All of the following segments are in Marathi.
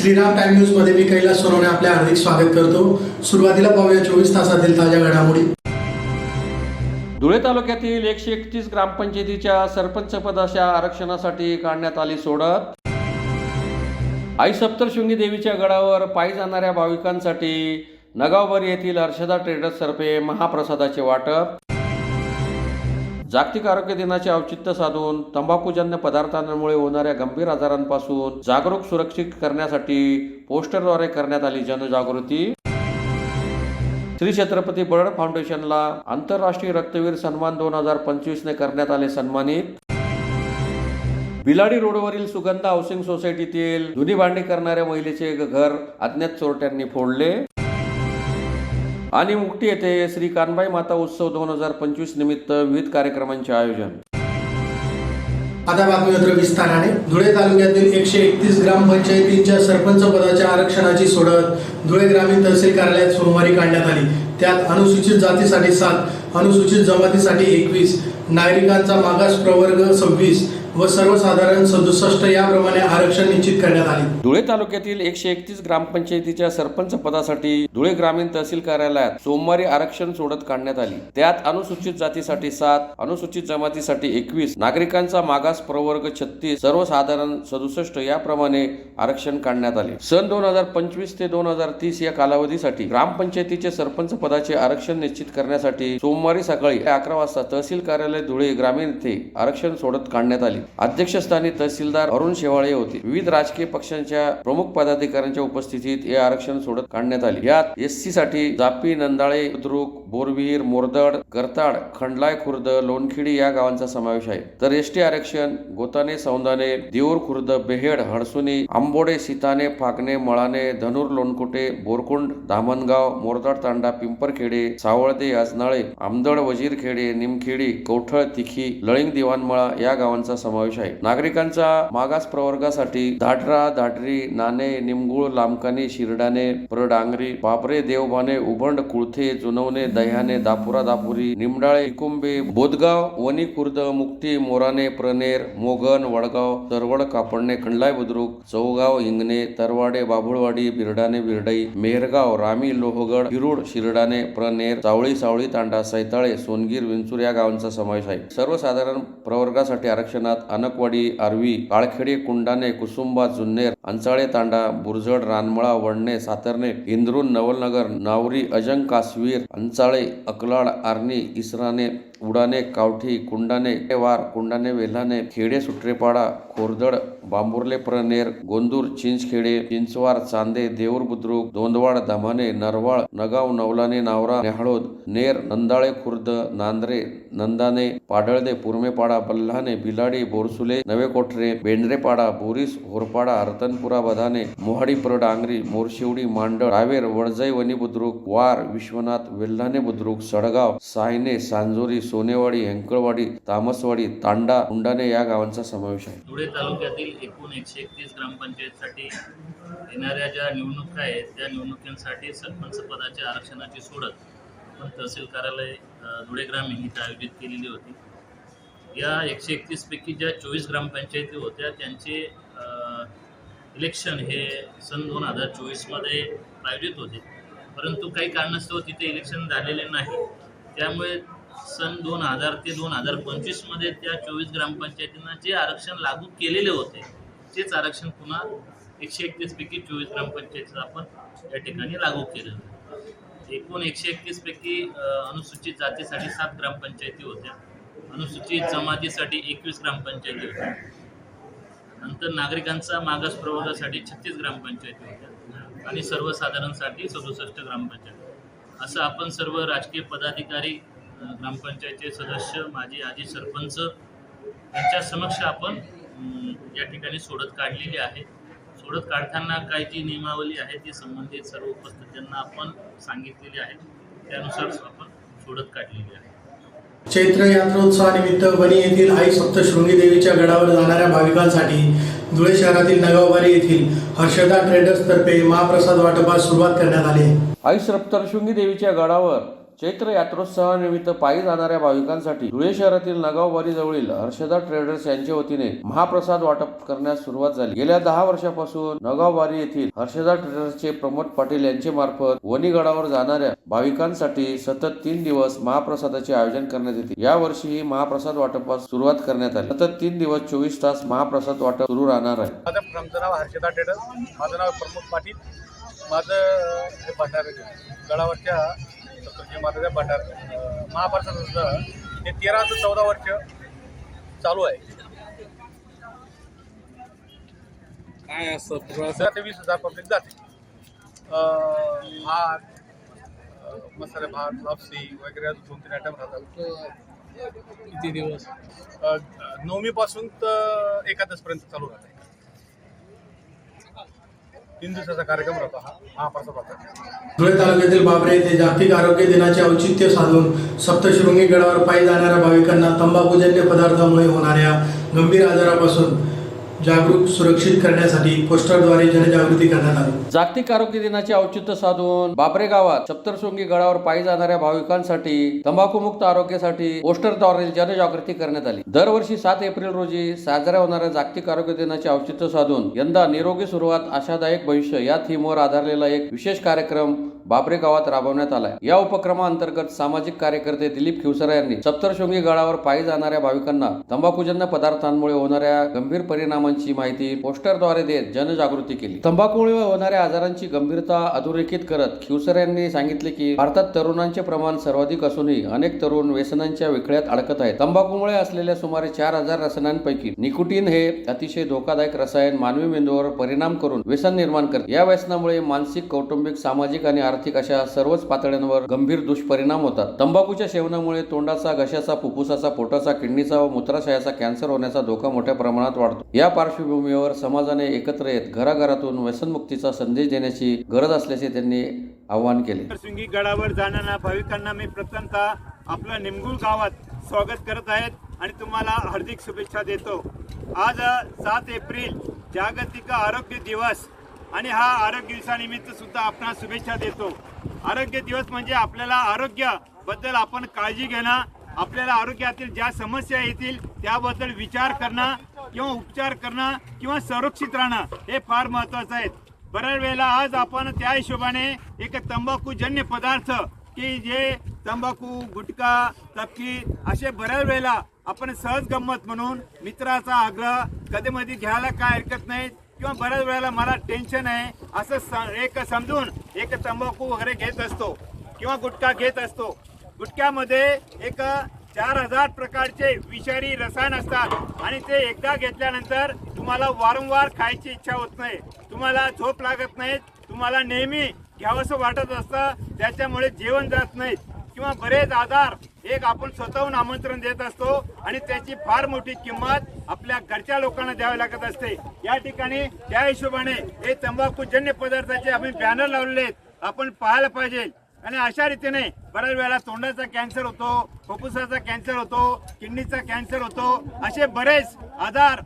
श्रीराम टाइम न्यूज मध्ये मी कैलास सोनवणे आपले हार्दिक स्वागत करतो। सुरुवातीला पाहूया 24 तासातील ताज्या घडामोडी। धुळे तालुक्यातील 131 ग्रामपंचायतीच्या सरपंच पदाच्या आरक्षणासाठी काढण्यात आली सोडत। आई सप्तशृंगी देवीच्या गडावर पायी जाणाऱ्या भाविकांसाठी नगावबारी येथील हर्षदा ट्रेडर्स तर्फे महाप्रसादाचे वाटप। जागतिक आरोग्य दिनाचे औचित्य साधून तंबाखूजन्य पदार्थांमुळे होणाऱ्या गंभीर आजारांपासून जागरूक सुरक्षित करण्यासाठी पोस्टरद्वारे करण्यात आली जनजागृती। श्री छत्रपती बर्ड फाउंडेशनला आंतरराष्ट्रीय रक्तवीर सन्मान 2025 ने करण्यात आले सन्मानित। बिलाडी रोडवरील सुगंधा हाऊसिंग सोसायटीतील धुनी भांडी करणाऱ्या महिलेचे घर अज्ञात चोरट्यांनी फोडले। आणि मुक्टी येथे श्री कानबाई माता उत्सव 2025 निमित्त विविध कार्यक्रमांचे आयोजन। आता बातमीपत्र विस्ताराने। धुळे तालुक्यातील 131 ग्रामपंचायतींच्या सरपंच पदाच्या आरक्षणाची सोडत धुळे ग्रामीण तहसील कार्यालयात सोमवारी काढण्यात आली। त्यात अनुसूचित जातीसाठी 7, अनुसूचित जमातीसाठी 21, नागरिकांचा मागास प्रवर्ग 26 व सर्वसाधारण 67 याप्रमाणे आरक्षण निश्चित करण्यात आले। धुळे तालुक्यातील 131 ग्रामपंचायतीच्या सरपंच पदासाठी धुळे ग्रामीण तहसील कार्यालयात सोमवारी आरक्षण सोडत काढण्यात आली। त्यात अनुसूचित जातीसाठी 7, अनुसूचित जमातीसाठी 21, नागरिकांचा मागास प्रवर्ग 36, सर्वसाधारण 67 याप्रमाणे आरक्षण काढण्यात आले। सन 2025 ते 2030 या कालावधीसाठी ग्रामपंचायतीचे सरपंच पदाचे आरक्षण निश्चित करण्यासाठी सोमवारी सकाळी 11 वाजता तहसील कार्यालय धुळे ग्रामीण येथे आरक्षण सोडत काढण्यात आली। अध्यक्षस्थानी तहसीलदार अरुण शेवाळे होते। विविध राजकीय पक्षांच्या प्रमुख पदाधिकाऱ्यांच्या उपस्थितीत हे आरक्षण सोडत काढण्यात आले। यात एससी साठी जापी, नंदाळे, बुद्रुक, बोरविहीर, मोरदड, करताड, खंडलाय खुर्द, लोणखिडी या गावांचा समावेश आहे। तर एसटी आरक्षण गोताने, सौंदाने, देऊर खुर्द, बेहेड, हडसुनी, आंबोडे, सीताने, फागणे, मळाने, धनुर, लोणकोटे, बोरकुंड, धामणगाव, मोरदाड तांडा, पिंपरखेडे, सावळदे, आजनाळे, आमदड, वजीरखेडे, निमखेडी, कौठळ, तिखी, लळिंग, दिवाणमळा या गावांचा समावेश आहे। नागरिकांचा मागास प्रवर्गासाठी दाढरा, दाढरी, नाणे, निमगुळ, लामकानी, शिरडाणे, परडांगरी, बाबरे, देवबाने, उभंड, कुळथे, जुनवणे, दह्याने, दापुरा, दापुरी, निमडाळे, इकुंबे, बोदगाव, वणी खुर्द, मुक्ती, मोराणे, प्रनेर, मोगन, वडगाव, तरवड, कापडणे, खंडलाय, बुद्रुक, चौगाव, हिंगणे, तरवाडे, बाभुळवाडी, बिरडाणे, बिरडाई, मेहरगाव, रामी, लोहगड, हिरुड, शिरडाणे, प्रनेर, सावळी, सावळी तांडा, सैताळे, सोनगीर, विंचूर या गावांचा समावेश आहे। सर्वसाधारण प्रवर्गासाठी आरक्षणात अनकवाडी, आरवी, काळखेडे, कुंडाणे, कुसुंबा, जुन्नेर, अंचाळे तांडा, बुरजड, रानमळा, वडणे, सातर्णे, इंद्रून, नवलनगर, नावरी, अजंग, कासवीर, अंचाळे, अकलाड, आर्णी, इसराने, उडाणे, कावठी, कुंडाणे, वार, कुंडाणे, वेल्हाणे, खेडे, सुट्रेपाडा, खोरदड, बांबुर्ले, प्रनेर, गोंदूर, चिंचखेडे, चिंचवार, चांदे, देऊर, बुद्रुक, दोंदवाड, धामाणे, नरवाळ, नगाव, नवलाने, नावरा, नेहाळोद, नेर, नंदाळे खुर्द, नांदरे, नंदाने, पाडळदे, पुरमेपाडा, बल्हाणे, बिलाडी, बोरसुले, नवे कोठरे, बेंद्रेपाडा, बोरीस, होरपाडा, रतनपुरा, बधाने, मोहाडी, परडांगरी, मोरशिवडी, मांडळ, रावेर, वडजाई, वनी बुद्रुक, वार, विश्वनाथ, वेल्हाणे बुद्रुक, सडगाव, सायने, सांजोरी, सोनेवाडी, हेंकळवाडी, तामसवाडी, तांडा, कुंडाणे या गावांचा समावेश आहे। धुळे तालुक्यातील एकूण 131 ग्रामपंचायतीसाठी येणाऱ्या ज्या निवडणुका आहेत त्या निवडणुकांसाठी सरपंच पदाच्या आरक्षणाची सोडत आपण तहसील कार्यालय धुळे ग्रामीण इथे आयोजित केलेली होती। या 131 पैकी ज्या 24 ग्रामपंचायती होत्या त्यांचे इलेक्शन हे सन 2024 मध्ये आयोजित होते, परंतु काही कारणास्तव तिथे इलेक्शन झालेले नाही। त्यामुळे सन 2000 ते 2025 मध्ये त्या 24 ग्रामपंचायतींना जे आरक्षण लागू केलेले होते तेच आरक्षण पुन्हा 131 पैकी 24 ग्रामपंचायतीला आपण या ठिकाणी लागू केलं। एकूण 131 पैकी अनुसूचित जातीसाठी 7 ग्रामपंचायती होत्या, अनुसूचित जमातीसाठी 21 ग्रामपंचायती होत्या, नंतर नागरिकांचा मागास प्रवर्गासाठी 36 ग्रामपंचायती होत्या आणि सर्वसाधारणसाठी 67 ग्रामपंचायती। असं आपण सर्व राजकीय पदाधिकारी, ग्रामपंचायतीचे सदस्य, माजी आजी सरपंच यांच्या समक्ष आपण या ठिकाणी सोडत काढलेली आहे। सोडत काढताना काही जी नियमावली आहे ती संबंधित सर्व उपस्थितांना आपण सांगितलेली आहे, त्यानुसार आपण सोडत काढलेली आहे। चैत्र यात्रोत्सवानिमित्त वणी येथील आई सप्तशृंगी देवीच्या गडावर जाणाऱ्या भाविकांसाठी धुळे शहरातील नगावबारी येथील हर्षदा ट्रेडर्स तर्फे महाप्रसाद वाटपास सुरुवात करण्यात आली। आई सप्तशृंगी देवीच्या गडावर चैत्र यात्रोत्सवानिमित्त पायी जाणाऱ्या भाविकांसाठी धुळे शहरातील नगाववाडी जवळील हर्षदा ट्रेडर्स यांच्या वतीने महाप्रसाद वाटप करण्यास सुरुवात झाली. गेल्या 10 वर्षापासून नगाववाडी येथील हर्षदा ट्रेडर्सचे प्रमोद पाटील यांचे मार्फत वणीगडावर जाणाऱ्या भाविकांसाठी सतत 3 दिवस महाप्रसादाचे आयोजन करण्यात येते. या वर्षीही महाप्रसाद वाटपास सुरुवात करण्यात आली. सतत 3 दिवस 24 तास महाप्रसाद वाटप सुरू राहणार आहे. माझं नाव हर्षदा ट्रेडर्स, माझं नाव प्रमोद पाटील. माझं हे भंडार गडावरच्या छत्रपती माताच्या भंडार महाप्रसादाचं हे 13 ते 14 वर्ष चालू आहे. काय असतं 10 ते 20,000 पब्लिक जाते. भात, मसाले भात, लापसी वगैरे 2-3 आयटम राहतात. किती दिवस? नवमीपासून तर एकादशपर्यंत चालू राहते. 3 दिवसाचा कार्यक्रम राहतो हा महाप्रसाद होता. धुळे तालुक्यातील बाबरे येथे जागतिक आरोग्य दिनाचे औचित्य साधून सप्तशृंगी गडावर पायी जाणाऱ्या भाविकांना तंबाखूजन्य पदार्थामुळे होणाऱ्या गंभीर आजारापासून जागरूक सुरक्षित करण्यासाठी पोस्टरद्वारे जनजागृती करण्यात आली. जागतिक आरोग्य दिनाचे औचित्य साधून बाबरे गावात सप्तशृंगी गडावर पायी जाणाऱ्या भाविकांसाठी तंबाखूमुक्त आरोग्यासाठी पोस्टरद्वारे जनजागृती करण्यात आली. दरवर्षी 7 एप्रिल रोजी साजऱ्या होणाऱ्या जागतिक आरोग्य दिनाचे औचित्य साधून यंदा निरोगी सुरुवात आशादायक भविष्य या थीमवर आधारलेला एक विशेष कार्यक्रम बाबरे गावात राबवण्यात आलाय. या उपक्रमाअंतर्गत सामाजिक कार्यकर्ते दिलीप खिवसरा यांनी सप्तशृंगी गडावर पायी जाणाऱ्या भाविकांना तंबाखूजन्य पदार्थांमुळे होणाऱ्या गंभीर परिणामांची माहिती पोस्टरद्वारे देत जनजागृती केली. तंबाखूमुळे होणाऱ्या आजारांची गंभीरता अधोरेखित करत खिवसरा यांनी सांगितले की भारतात तरुणांचे प्रमाण सर्वाधिक असूनही अनेक तरुण व्यसनांच्या विखळ्यात अडकत आहेत. तंबाखूमुळे असलेल्या सुमारे 4,000 रसायनांपैकी निकोटीन हे अतिशय धोकादायक रसायन मानवी मेंदूवर परिणाम करून व्यसन निर्माण करते. या व्यसनामुळे मानसिक, कौटुंबिक, सामाजिक आणि आर्थिक अशा सर्वच पातळ्यांवर गंभीर दुष्परिणाम होतात. तंबाखूच्या सेवनामुळे तोंडाचा, घशाचा, फुफ्फुसाचा, पोटाचा, किडनीचा व मूत्राशयाचा कॅन्सर होण्याचा धोका मोठ्या प्रमाणात वाढतो. या पार्श्वभूमीवर समाजाने एकत्र येत घराघरातून व्यसनमुक्तीचा संदेश देण्याची गरज असल्याचे त्यांनी आवाहन केले. सप्तशृंगी गडावर जाणाऱ्या भाविकांना मी प्रथमतः आपलं निमगुळ गावात स्वागत करत आहेत आणि तुम्हाला हार्दिक शुभेच्छा देतो. आज 7 एप्रिल जागतिक आरोग्य दिवस आणि हा आरोग्य दिवसानिमित्त सुद्धा आपणास शुभेच्छा देतो. आरोग्य दिवस म्हणजे आपल्याला आरोग्याबद्दल आपण काळजी घेणं, आपल्याला आरोग्यातील ज्या समस्या येतील त्याबद्दल विचार करणं किंवा उपचार करणं किंवा सुरक्षित राहणं हे फार महत्त्वाचं आहे. बऱ्याच वेळेला आज आपण त्या हिशोबाने एक तंबाखूजन्य पदार्थ की जे तंबाखू, गुटखा, तपकी असे बऱ्याच वेळेला आपण सहज गंमत म्हणून मित्राचा आग्रह कधी मध्ये घ्यायला काय हरकत नाही किंवा बऱ्याच वेळेला मला टेन्शन आहे असं एक समजून एक तंबाखू वगैरे घेत असतो किंवा गुटखा घेत असतो. गुटख्यामध्ये एक 4,000 प्रकारचे विषारी रसायन असतात आणि ते एकदा घेतल्यानंतर तुम्हाला वारंवार खायची इच्छा होत नाही, तुम्हाला झोप लागत नाही, तुम्हाला नेहमी घ्यावंसं वाटत असतं, त्याच्यामुळे जेवण जात नाहीत किंवा बरेच आजार एक आपण स्वतःहून आमंत्रण देत असतो आणि त्याची फार मोठी किंमत आपल्या घरच्या लोकांना द्यावी लागत असते. या ठिकाणी त्या हिशोबाने हे तंबाखूजन्य पदार्थाचे आम्ही बॅनर लावलेले आहेत, आपण पाहायला पाहिजे. आणि अशा रीतीने बऱ्याच वेळेला तोंडाचा कॅन्सर होतो, फुफ्फुसाचा कॅन्सर होतो, किडनीचा कॅन्सर होतो, असे बरेच आजार,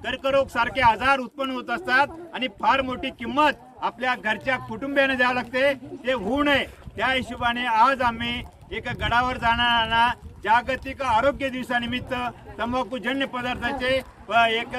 कर्करोग सारखे आजार उत्पन्न होत असतात आणि फार मोठी किंमत आपल्या घरच्या कुटुंबियांना द्यावी लागते. ते होऊ नये त्या हिशोबाने आज आम्ही एक गडावर जाणाऱ्यांना जागतिक आरोग्य दिवसानिमित्त तंबाखूजन्य पदार्थाचे एक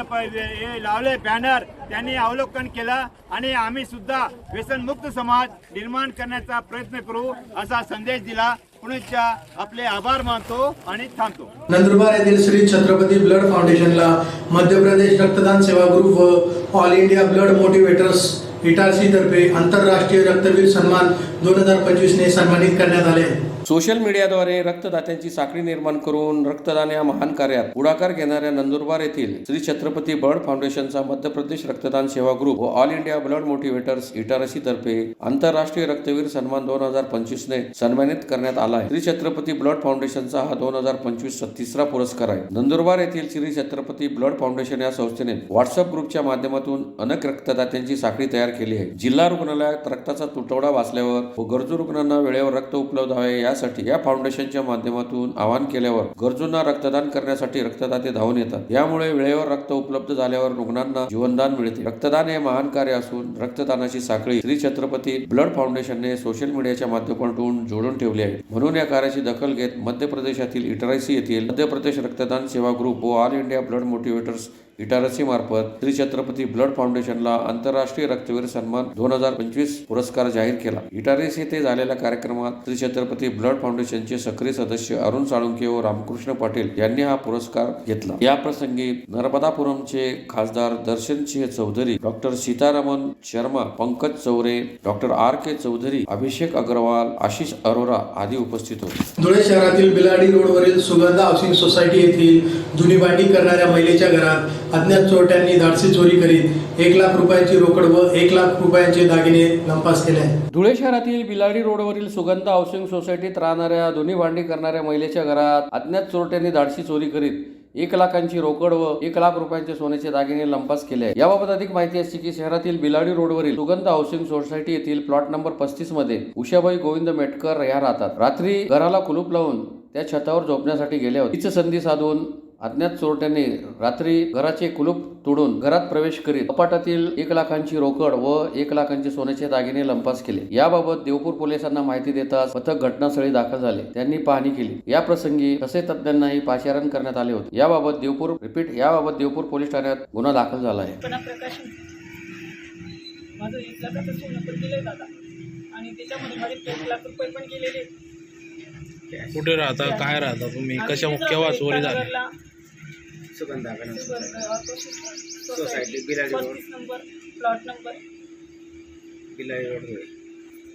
लावले बॅनर त्यांनी अवलोकन केलं आणि आम्ही सुद्धा व्यसनमुक्त समाज निर्माण करण्याचा प्रयत्न करू असा संदेश दिला. पुण्याच्या आपले आभार मानतो आणि थांबतो. नंदुरबार येथील श्री छत्रपती ब्लड फाउंडेशनला मध्य प्रदेश रक्तदान सेवा ग्रुप व all India blood motivators Itarsi तर्फे आंतरराष्ट्रीय रक्तवीर सन्मान 2025 ने सन्मानित करण्यात आले. सोशल मीडियाद्वारे रक्तदात्यांची साखळी निर्माण करून रक्तदान या महान कार्यात पुढाकार घेणाऱ्या नंदुरबार येथील श्री छत्रपती ब्लड फाउंडेशनचा मध्य प्रदेश रक्तदान सेवा ग्रुप व all India blood motivators Itarsi तर्फे आंतरराष्ट्रीय रक्तवीर सन्मान 2025 ने सन्मानित करण्यात आला आहे. श्री छत्रपती ब्लड फाउंडेशनचा हा 2025 तिसरा पुरस्कार आहे. नंदुरबार येथील श्री छत्रपती ब्लड फाउंडेशन या संस्थेने व्हॉट्सअप ग्रुपच्या माध्यमातून अनेक रक्तदात्यांची साखळी तयार केली आहे. जिल्हा रुग्णालयात रक्ताचा तुटवडा भासल्यावर व गरजू रुग्णांना वेळेवर रक्त उपलब्ध व्हावे यासाठी या फाउंडेशनच्या माध्यमातून आवाहन केल्यावर गरजूंना रक्तदान करण्यासाठी रक्तदाते धावून येतात. यामुळे वेळेवर रक्त उपलब्ध झाल्यावर रुग्णांना जीवनदान मिळते. रक्तदान हे महान कार्य असून रक्तदानाची साखळी श्री छत्रपती ब्लड फाउंडेशनने सोशल मीडियाच्या माध्यमातून जोडून ठेवली आहे. म्हणून या कार्याची दखल घेत मध्य प्रदेशातील इटारसी येथील मध्य प्रदेश रक्तदान सेवा ग्रुप व all India blood motivators Itarsi मार्फत श्री छत्रपती ब्लड फाउंडेशनला आंतरराष्ट्रीय रक्तवीर सन्मान 2025 पुरस्कार जाहीर केला. इटारसी येथे झालेल्या कार्यक्रमात श्री छत्रपती ब्लड फाउंडेशनचे सक्रिय सदस्य अरुण साळुंखे व रामकृष्ण पाटील यांनी हा पुरस्कार घेतला. या प्रसंगी नर्मदापुरमचे खासदार Darshan Singh Chaudhary, doctor Sitaraman Sharma, Pankaj Chaure, doctor R.K. Chaudhary, Abhishek Agarwal, Ashish Arora आदी उपस्थित होते. धुळे शहरातील बिलाडी रोडवरील सुगंधा हाऊसिंग सोसायटी येथील धुनीभांडी करणाऱ्या महिलेच्या घरात अज्ञात चोरट्यांनी धाडसी चोरी करीत 1 लाख रुपयांची रोकड व 1 लाख रुपयांचे दागिने लंपास केले. धुळे शहरातील बिलाडी रोडवरील सुगंधा हाऊसिंग सोसायटीत राहणाऱ्या धुनीभांडी करणाऱ्या महिलेच्या घरात अज्ञात चोरट्यांनी धाडसी चोरी करीत 1 लाखांची रोकड व 1 लाख रुपयांचे सोन्याचे दागिने लंपास केले आहे. याबाबत अधिक माहिती अशी की शहरातील बिलाडी रोडवरील सुगंधा हाऊसिंग सोसायटी येथील प्लॉट नंबर 35 मध्ये उषाबाई गोविंद मेटकर या राहतात. रात्री घराला कुलूप लावून त्या छतावर झोपण्यासाठी गेल्या होत्या. हीच संधी साधून अज्ञात चोरट्यांनी रात्री घराचे कुलूप तोडून घरात प्रवेश करीत कपाटातील 1 लाखांची रोकड व 1 लाखांचे सोन्याचे दागिने लंपास केले. याबाबत देवपूर पोलिसांना माहिती देताच पथक घटनास्थळी दाखल झाले. त्यांनी पाहणी केली. या प्रसंगी तसे तज्ञांनाही पाचारण करण्यात आले होते. याबाबत देवपूर पोलीस ठाण्यात गुन्हा दाखल झाला आहे. माझं 1 लाखाचं सोनं पण गेलंय दादा आणि त्याच्यामध्ये माझे 1 लाख रुपये पण गेलेले. कुठे राहता, काय राहता तुम्ही, कशा केव्हा चोरी झाली? Sugandha society Biladi road 35 number plot number Biladi road.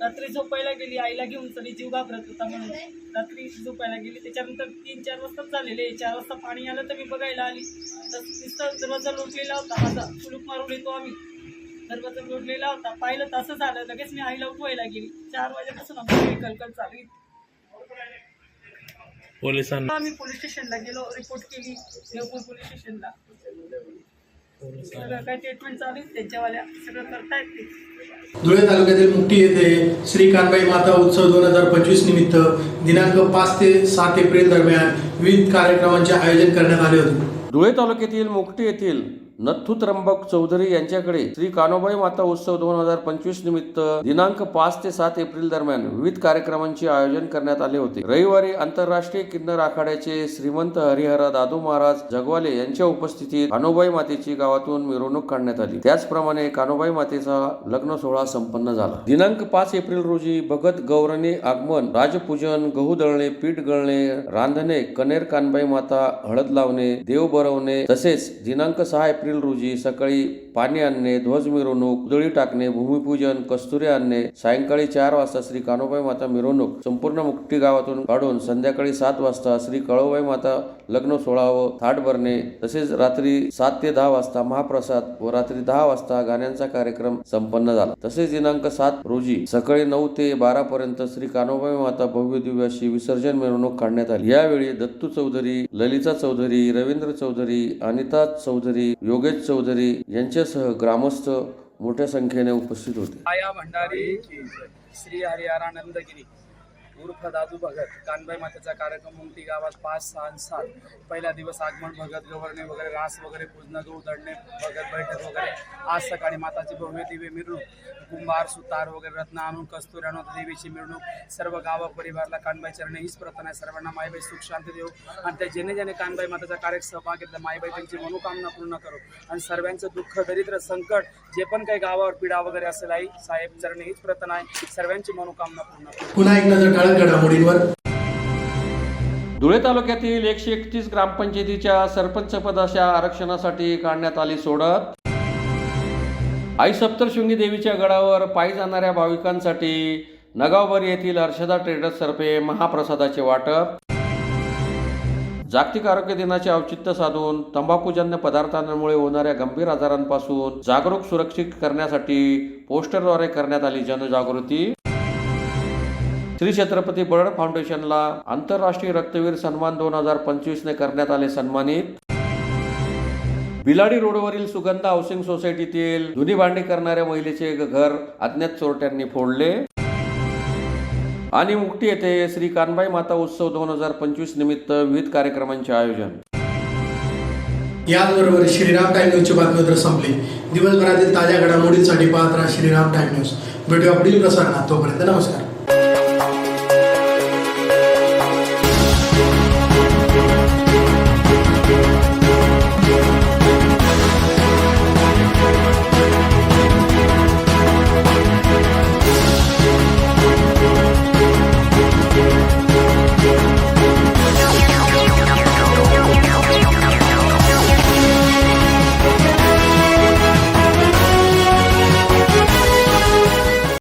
रात्री झोपायला गेली, आईला घेऊन सगळी जीव घाबरत होता म्हणून रात्री झोपायला गेली. त्याच्यानंतर 3-4 वाजता झालेले. 4 वाजता पाणी आलं तर मी बघायला आली तर नुसतं दरवाजा लोटलेला होता. माझा कुलूप मारून येतो आम्ही, दरवाजा लोटलेला होता. पाहिलं तर असं झालं. लगेच मी आईला उठवायला गेली. 4 वाजेपासून आमची कलकल चालू आहे. पोलिसांना आम्ही पोलीस स्टेशनला गेलो, रिपोर्ट केली देवपूर पोलीस स्टेशनला. सगळं काय ट्रीटमेंट चालू आहे त्यांच्यावाल्या, सगळं करतायत ते. धुळे तालुक्यातील मुक्टी येथे श्री कानबाई माता उत्सव 2025 निमित्त दिनांक 5 ते 7 एप्रिल दरम्यान विविध कार्यक्रमांचे आयोजन करण्यात आले होते. धुळे तालुक्यातील मुक्टी येथील नथू त्र्यंबक चौधरी यांच्याकडे श्री कान्होबाई माता उत्सव 2025 निमित्त दिनांक 5 ते 7 एप्रिल दरम्यान विविध कार्यक्रमांचे आयोजन करण्यात आले होते. रविवारी आंतरराष्ट्रीय किन्नर आखाड्याचे श्रीमंत हरिहर दादू महाराज जगवाले यांच्या उपस्थितीत कान्होबाई मातेची गावातून मिरवणूक काढण्यात आली. त्याचप्रमाणे कान्होबाई मातेचा लग्न सोहळा संपन्न झाला. दिनांक 5 एप्रिल रोजी भगत गौरणे आगमन, राजपूजन, गहू दळणे, पीठ गळणे, रांधणे, कनेर कानबाई माता हळद लावणे, देव बरवणे तसेच दिनांक 6 एप्रिल रोजी सकाळी पाणी आणणे, ध्वज मिरवणूक, उधळी टाकणे, भूमिपूजन, कस्तुरी आणणे, सायंकाळी 4 वाजता श्री कान्होबाई माता मिरवणूक संपूर्ण मुक्टी गावातून काढून संध्याकाळी 7 वाजता श्री काळोबाई माता लग्न सोहळा व थाट भरणे तसेच रात्री 7 ते 10 वाजता महाप्रसाद व रात्री 10 वाजता गाण्यांचा कार्यक्रम संपन्न झाला. तसेच दिनांक 7 रोजी सकाळी 9 ते 12 पर्यंत श्री कान्होबाई माता भव्य दिव्य अशी विसर्जन मिरवणूक काढण्यात आली. यावेळी दत्तू चौधरी, ललिता चौधरी, रवींद्र चौधरी, अनिता चौधरी, योगेश चौधरी यांच्यासह ग्रामस्थ मोठ्या संख्येने उपस्थित होते. आया भंडारी, श्री हरिहरानंदगिरी उर्फ दादू भगत, कानबाई मातेचा कार्यक्रम मुंगटी गावात 5, 6 आणि 7. पहिला दिवस आगमन, भगत गवरणे वगैरे, रास वगैरे, पूजन, गहू दळणे, भगत बैठक वगैरे. आज सकाळी माताची भव्य दिव्य मिरवणूक, कुंभार, सुतार वगैरे रत्न आणून कस्तुरी आणून देवीची मिरवणूक. सर्व गाव परिवाराला कानबाई चरणी हीच प्रार्थना आहे. सर्वांना मायबाई सुख शांती देऊ आणि त्या ज्याने ज्याने कानबाई मातेचा कार्यक्रम सहभाग घेतला मायबाई त्यांची मनोकामना पूर्ण करू आणि सर्वांचं दुःख, दरिद्र, संकट जे पण काही गावावर पीडा वगैरे असेल आई साहेब चरणी हीच प्रार्थना आहे. सर्वांची मनोकामना पूर्ण करू. पुन्हा एक नजर ठळक घडामोडींवर. धुळे तालुक्यातील 131 ग्रामपंचायतीच्या सरपंच पदाच्या आरक्षणासाठी काढण्यात आली सोडत. आई सप्तशृंगी देवीच्या गडावर पायी जाणाऱ्या भाविकांसाठी नगावबरी येथील अर्षदा ट्रेडर्स तर्फे महाप्रसादाचे वाटप. जागतिक आरोग्य दिनाचे औचित्य साधून तंबाखूजन्य पदार्थांमुळे होणाऱ्या गंभीर आजारांपासून जागरूक सुरक्षित करण्यासाठी पोस्टरद्वारे करण्यात आली जनजागृती. श्री छत्रपती ब्लड फाउंडेशनला आंतरराष्ट्रीय रक्तवीर सन्मान 2025 ने करण्यात आले सन्मानित. बिलाडी रोडवरील सुगंधा हाऊसिंग सोसायटीतील धुनी भांडी करणाऱ्या महिलेचे घर अज्ञात चोरट्यांनी फोडले. आणि मुक्टी येथे श्री कानबाई माता उत्सव 2025 निमित्त विविध कार्यक्रमांचे आयोजन. याचबरोबर श्रीराम टाइम न्यूजची बातमीपत्र संपली. दिवसभरातील ताज्या घडामोडींसाठी पाहत राहा श्रीराम टाइम न्यूज. भेटूया पुढील प्रसारणात. तोपर्यंत नमस्कार.